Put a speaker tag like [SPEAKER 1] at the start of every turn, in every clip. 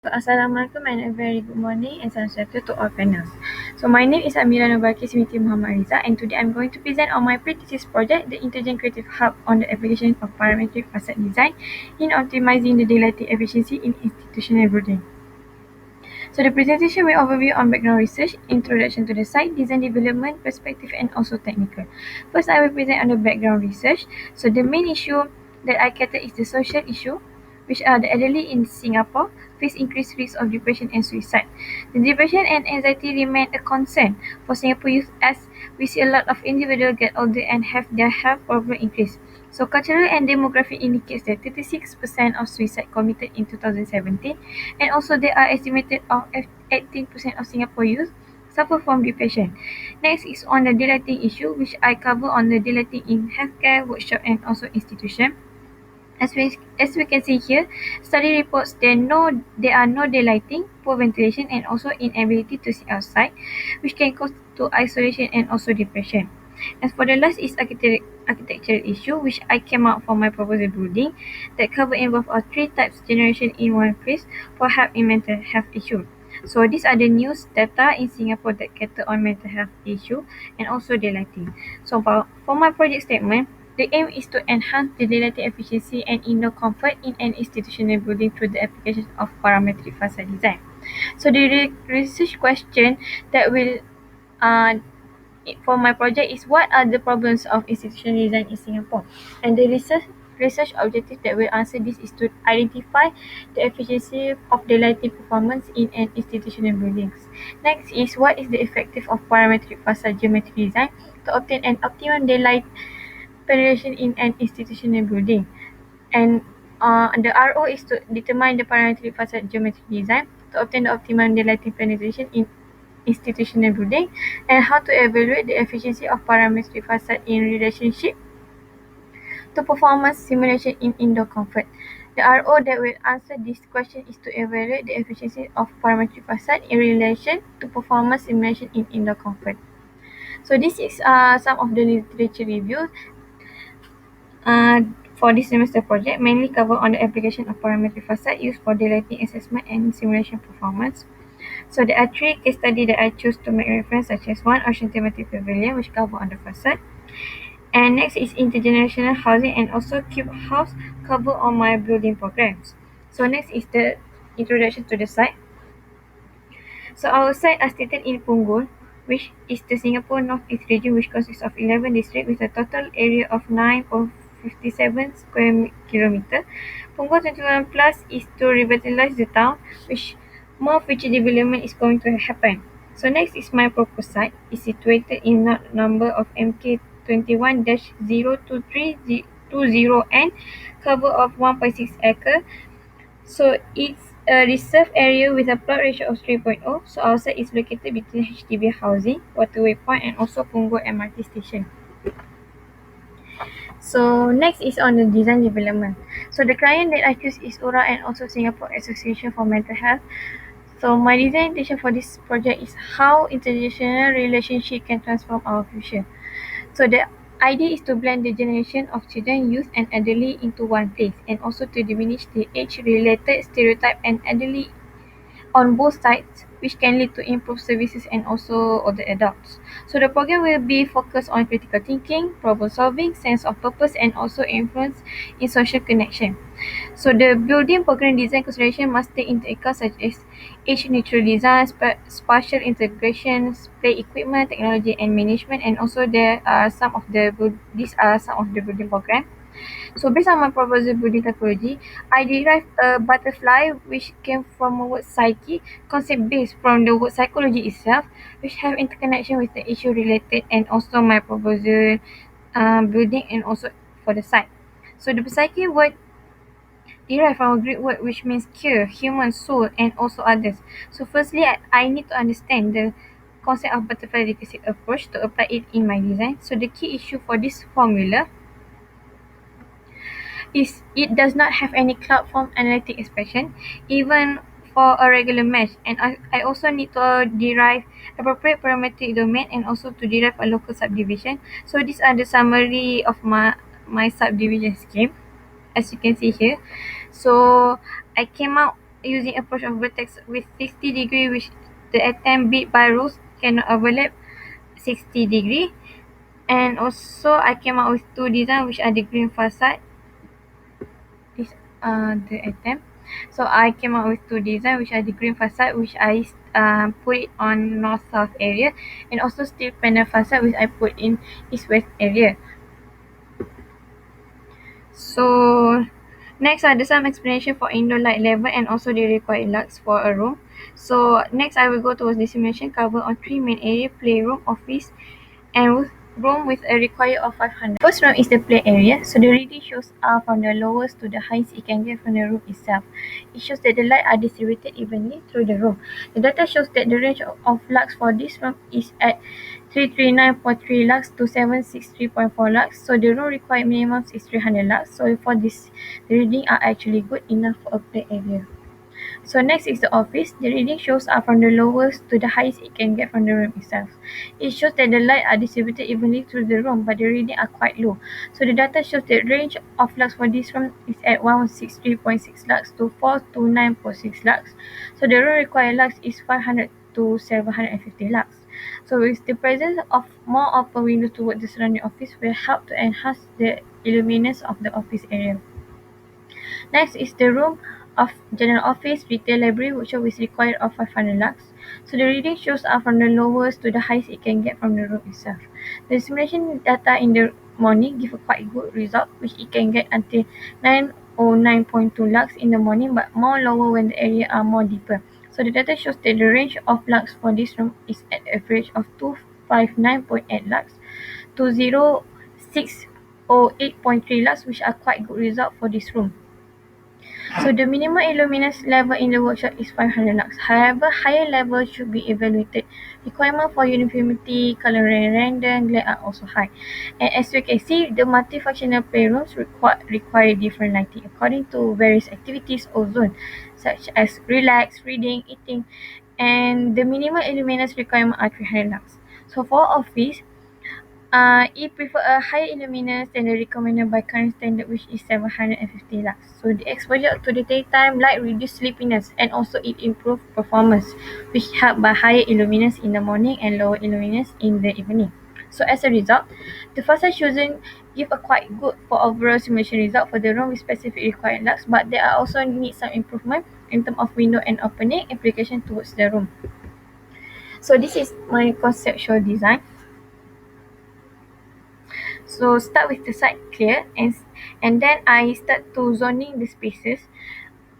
[SPEAKER 1] Assalamualaikum and a very good morning and salam sejahtera to all panels. So my name is Amira Nurbalkis binti Muhammad Riza, and today I'm going to present on my pre-thesis project, the Intergen Creative Hub, on the application of parametric facade design in optimizing the daylighting efficiency in institutional building. So the presentation will overview on background research, introduction to the site, design development, perspective, and also technical. First, I will present on the background research. So the main issue that I cater is the social issue, which are the elderly in Singapore face increased risk of depression and suicide. The depression and anxiety remain a concern for Singapore youth, as we see a lot of individuals get older and have their health problem increase. So cultural and demographic indicates that 36% of suicide committed in 2017, and also there are estimated of 18% of Singapore youth suffer from depression. Next is on the daylighting issue, which I cover on the daylighting in healthcare, workshop, and also institution. As we can see here, study reports there are no daylighting, poor ventilation, and also inability to see outside, which can cause to isolation and also depression. As for the last is architectural issue, which I came out for my proposal building, that cover involve three types generation in one place for help in mental health issue. So these are the news data in Singapore that cater on mental health issue and also daylighting. So for my project statement, the aim is to enhance the daylighting efficiency and indoor comfort in an institutional building through the application of parametric facade design. So the research question that will for my project is, what are the problems of institutional design in Singapore? And the research objective that will answer this is to identify the efficiency of the lighting performance in an institutional buildings. Next is, what is the effective of parametric facade geometry design to obtain an optimum daylight penetration in an institutional building. And the RO is to determine the parametric facade geometry design to obtain the optimum daylighting penetration in institutional building, and how to evaluate the efficiency of parametric facade in relationship to performance simulation in indoor comfort. The RO that will answer this question is to evaluate the efficiency of parametric facade in relation to performance simulation in indoor comfort. So this is some of the literature reviews for this semester project, mainly cover on the application of parametric facade used for daylighting assessment and simulation performance. So there are three case studies that I choose to make reference, such as one, Ocean Thematic Pavilion, which cover on the facade. And next is intergenerational housing, and also Cube House cover on my building programs. So next is the introduction to the site. So our site are stated in Punggol, which is the Singapore North-East region, which consists of 11 districts with a total area of 9.57 square kilometer. Punggol 21 Plus is to revitalize the town, which more future development is going to happen. So next is my proposed site. It's situated in number of MK 21-02320N, cover of 1.6 acre. So it's a reserve area with a plot ratio of 3.0. So our site is located between HDB housing, Waterway Point, and also Punggol MRT station. So next is on the design development. So the client that I choose is URA and also Singapore Association for Mental Health. So my design intention for this project is how intergenerational relationship can transform our future. So the idea is to blend the generation of children, youth, and elderly into one place, and also to diminish the age-related stereotype and elderly on both sides, which can lead to improved services and also older adults. So the program will be focused on critical thinking, problem solving, sense of purpose, and also influence in social connection. So the building program design consideration must take into account such as age neutral design, spatial integration, play equipment, technology and management, and also these are some of the building program. So based on my proposal building typology, I derived a butterfly which came from a word psyche, concept based from the word psychology itself, which have interconnection with the issue related and also my proposal building and also for the site. So the psyche word derived from a Greek word which means cure, human, soul, and also others. So firstly, I need to understand the concept of butterfly recursive approach to apply it in my design. So the key issue for this formula is it does not have any cloud form analytic expression, even for a regular mesh. And I also need to derive appropriate parametric domain and also to derive a local subdivision. So these are the summary of my subdivision scheme, as you can see here. So I came out using approach of vertex with 60 degree, which the attempt bit by rules cannot overlap 60 degree. And also I came up with two design, which are the green facade. This the attempt. So I came up with two design, which are the green facade, which I put it on north south area, and also steel panel facade, which I put in east west area. So next are the some explanation for indoor light level and also the required lux for a room. So next I will go towards the simulation cover on three main area: playroom, office, and room with a required of 500. First room is the play area. So the reading shows are from the lowest to the highest it can get from the room itself. It shows that the light are distributed evenly through the room. The data shows that the range of lux for this room is at 339.3 lux to 763.4 lux. So the room required minimum is 300 lux. So for this, the reading are actually good enough for a play area. So next is the office. The reading shows are from the lowest to the highest it can get from the room itself. It shows that the light are distributed evenly through the room, but the reading are quite low. So the data shows that range of lux for this room is at 163.6 lux to 429.6 lux. So the room required lux is 500 to 750 lux. So with the presence of more open window towards the surrounding office will help to enhance the illuminance of the office area. Next is the room of general office, retail, library, which is required of 500 lux. So the reading shows are from the lowest to the highest it can get from the room itself. The simulation data in the morning give a quite good result, which it can get until 909.2 lux in the morning, but more lower when the area are more deeper. So the data shows that the range of lux for this room is at average of 259.8 lux to 0608.3 lux, which are quite good result for this room. So the minimum illuminance level in the workshop is 500 lux. However, higher level should be evaluated. Requirement for uniformity, color random, glare are also high. And as you can see, the multifunctional playrooms require different lighting according to various activities or zones, such as relax, reading, eating, and the minimum illuminance requirement are 300 lux. So for office, it prefer a higher illuminance than the recommended by current standard, which is 750 lux. So the exposure to the daytime light reduce sleepiness, and also it improve performance, which help by higher illuminance in the morning and lower illuminance in the evening. So as a result, the facade chosen give a quite good for overall simulation result for the room with specific required lux, but there are also need some improvement in terms of window and opening application towards the room. So this is my conceptual design. So start with the site clear, and then I start to zoning the spaces.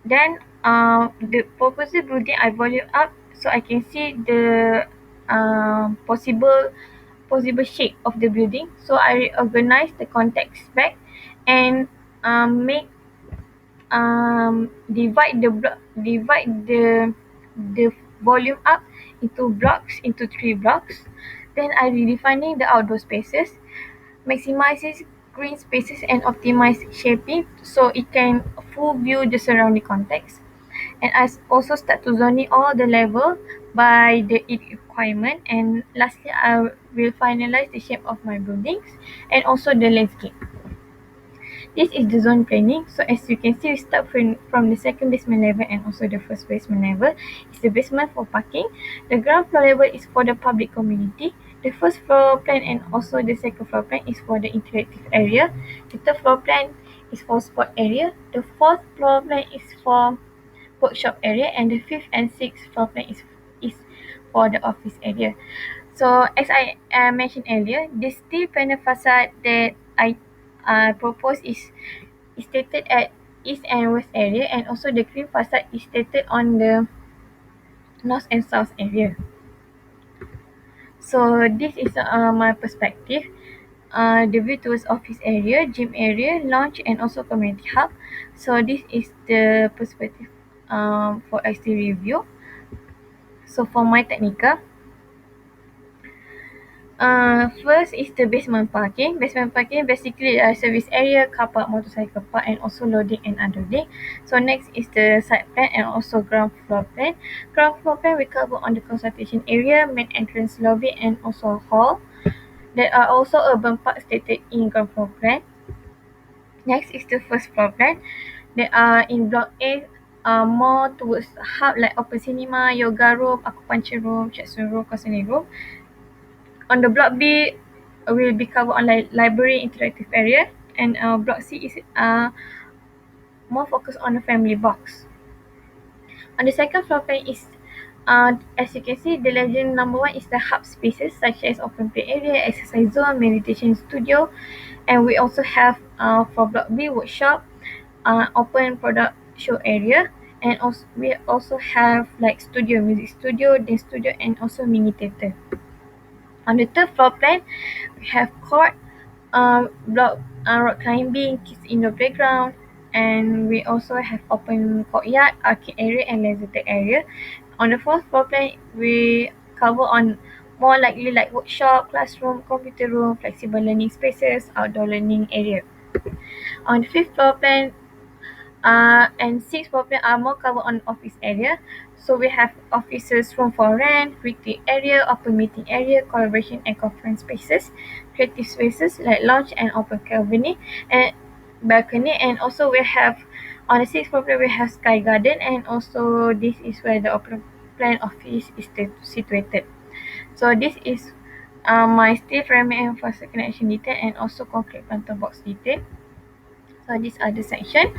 [SPEAKER 1] Then the proposed building I volume up so I can see the possible shape of the building. So I reorganize the context back and make divide the volume up into blocks, into 3 blocks. Then I redefining the outdoor spaces, maximizes green spaces and optimize shaping so it can full view the surrounding context. And I also start to zoning all the level by the requirement, and lastly I will finalize the shape of my buildings and also the landscape. This is the zone planning. So as you can see, we start from the second basement level and also the first basement level. It's the basement for parking. The ground floor level is for the public community. The first floor plan and also the second floor plan is for the interactive area. The third floor plan is for sport area. The fourth floor plan is for workshop area, and the fifth and sixth floor plan is for the office area. So as I mentioned earlier, the steel panel facade that I propose is stated at east and west area, and also the green facade is stated on the north and south area. So this is my perspective. The view towards office area, gym area, lounge, and also community hub. So this is the perspective for exterior view. So for my technical, first is the basement parking. Basement parking basically service area, car park, motorcycle park, and also loading and unloading. So next is the site plan and also ground floor plan. Ground floor plan we cover on the consultation area, main entrance lobby, and also hall. There are also urban parks stated in ground floor plan. Next is the first floor plan. There are in block A more towards hub like open cinema, yoga room, acupuncture room, chest room, counseling room. On the block B, will be covered on library interactive area, and block C is more focused on the family box. On the second floor plan is, as you can see, the legend number one is the hub spaces such as open play area, exercise zone, meditation studio, and we also have for block B workshop, open product show area, and also we also have like studio, music studio, dance studio, and also mini theater. On the third floor plan, we have court, block rock climbing, kids indoor playground, and we also have open courtyard, arcade area, and laser tag area. On the fourth floor plan, we cover on more likely like workshop, classroom, computer room, flexible learning spaces, outdoor learning area. On the fifth floor plan, and sixth floor plan are more covered on office area. So we have offices room for rent, retreat area, open meeting area, collaboration and conference spaces, creative spaces like lounge and open balcony, and also we have on the sixth floor plan we have sky garden, and also this is where the open plan office is situated. So this is my steel frame and faucet connection detail, and also concrete planter box detail. So these are the section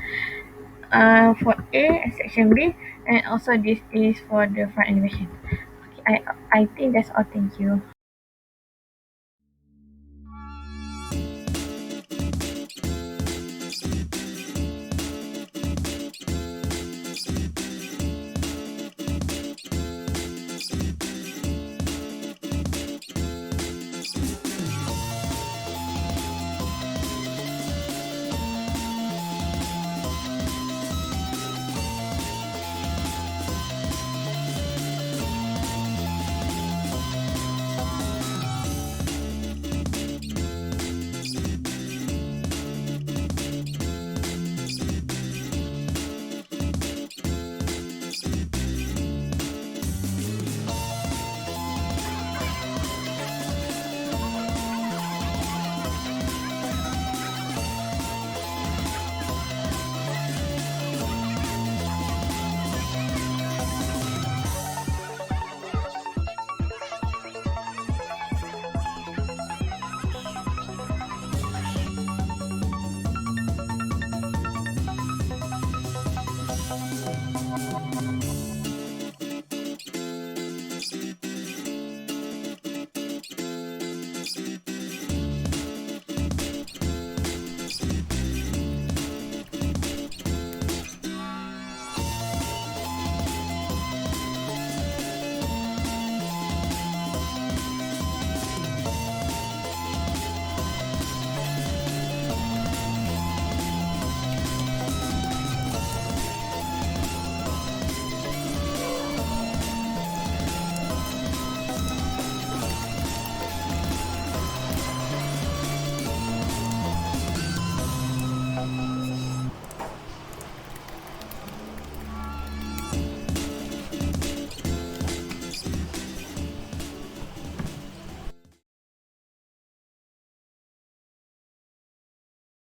[SPEAKER 1] for A and section B, and also this is for the front elevation. Okay, I think that's all. Thank you.